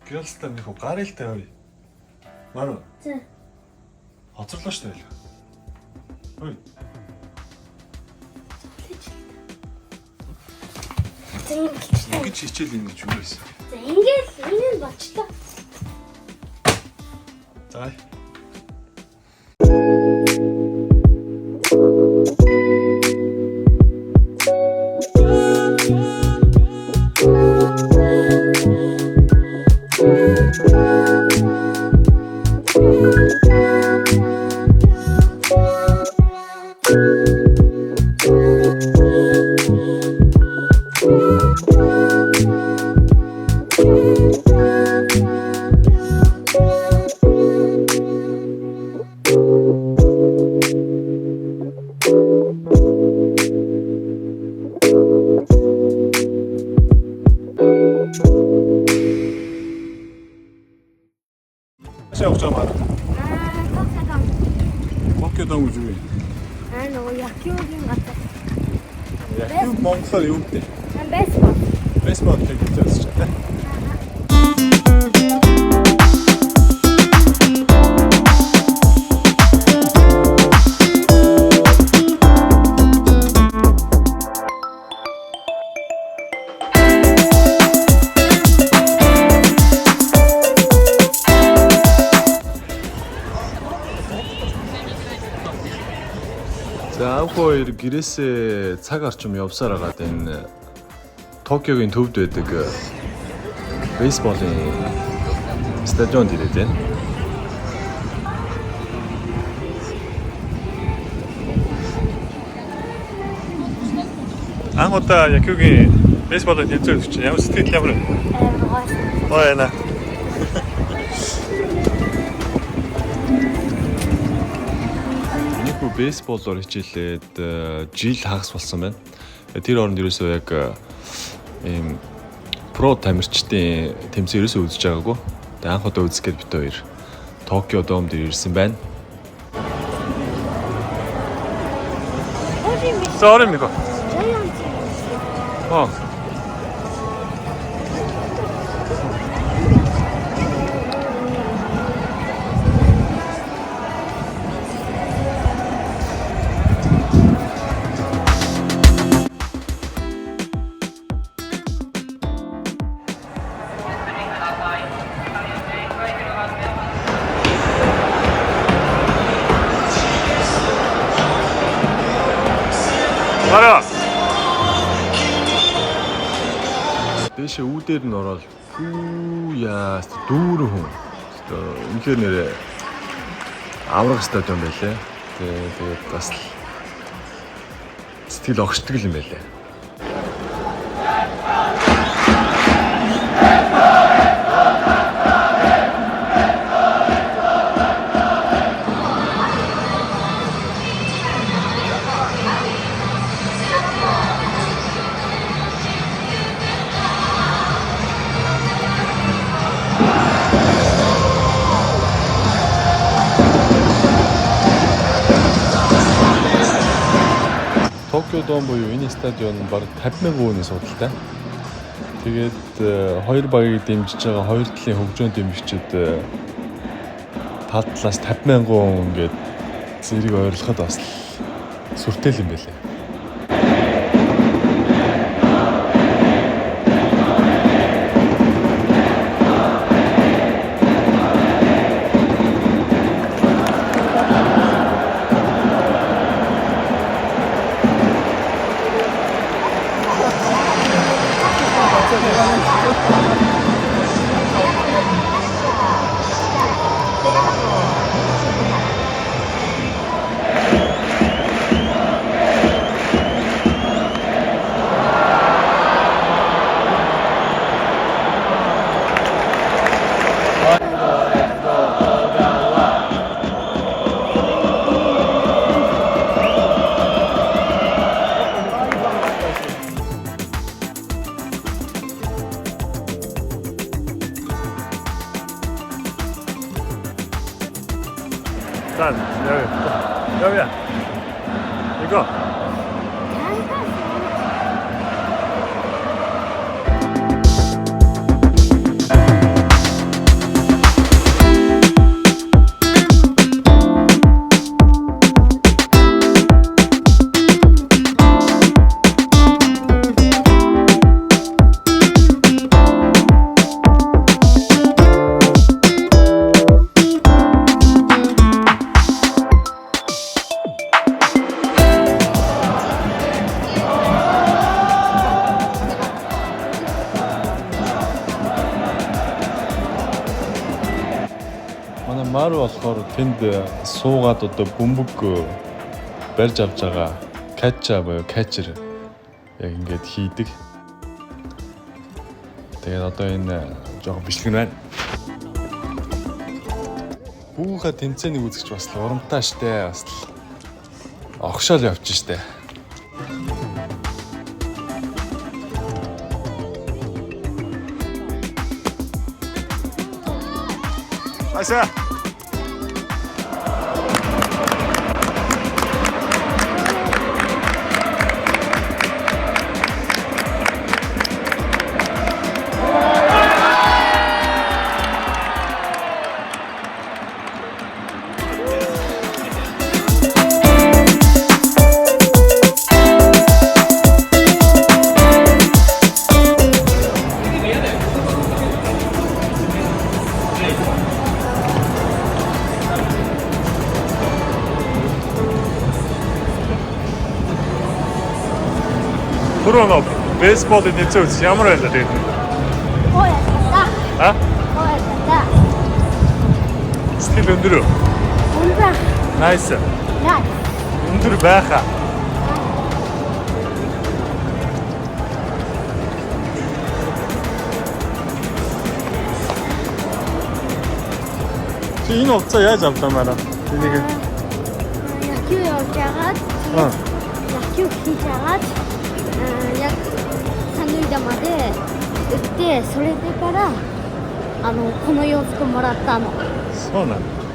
Гялстаа нэг гарэлтай ой. Маруу. За. Хоцорлоо шүү дээ. Ой. За ингэж Ингэж хичээл юм гэж юу байсан. За ингээл энэ нь болчлоо. За. Явж байгаа маа. Токиод юм уу? Нөгөө Якиогийн газар. Яа, Монголоор юу гэдэг? Бейсбол. Бейсбол гэж хэлж байна. За авхоор гэрээсээ цаг орчим явсаар агаад энэ Токиогийн төвд байдаг бейсболын стадионд ирээд байна. Анх удаа Якиогийн бейсболын тэмцээн үзчих. Ямар сэтгэл ямар вэ? Гойна. Бейсболоор хичээлээд жил хагас болсон байна. Тэр оронд ерөөсөө яг ийм про тамирчдын тэмцээн ерөөсөө үзэж байгаагүй. Тэгээ анх удаа үзэхэд бид хоёр Токио дом дээр ирсэн байна. Sorry Мико. Оо. Мараа. Дэше үүдээр нь ороод яа дүүрэн хүн. Үнэхээр нэрээ аврах стадион байлаа. Тэгээд бас сэтгэл огшдог юм байлаа. Токио дом буюу энэ стадион баг 50,000 хүний судалтай. Тэгээд хоёр багийг дэмжиж байгаа хоёр талын хөгжөөнд дэмжигчид тал талаас 50,000 хүн ингээд зэрэг ойрлоход бас сүртэй юм байлаа. 짠, 여기야. 이거. Маар болохоор тэнд суугаад одоо бөмбөг барьж авч байгаа кача буюу качер яг ингээд хийдэг. Тэгээд одоо энэ жоохон бичлэг нь байна. Хүүхэ тэмцээнийг үзэж бас л урамтай штэ, бас л огшоол явж штэ. Аса. Түрүүн бейсболын тэмцээн үзсэн ямар байлаа тэгээд. Хөөе. А? Стил өндөр үү? Өндөр. Nice. Nice. Өндөр байхаа. Чи энэ хугацаа яаж авлаа маа? Энийг Яхиу явж байгаад яхиу хийж байгаад яг санийда мадэ өтте それでからこの洋服もらったの。そうなんだ。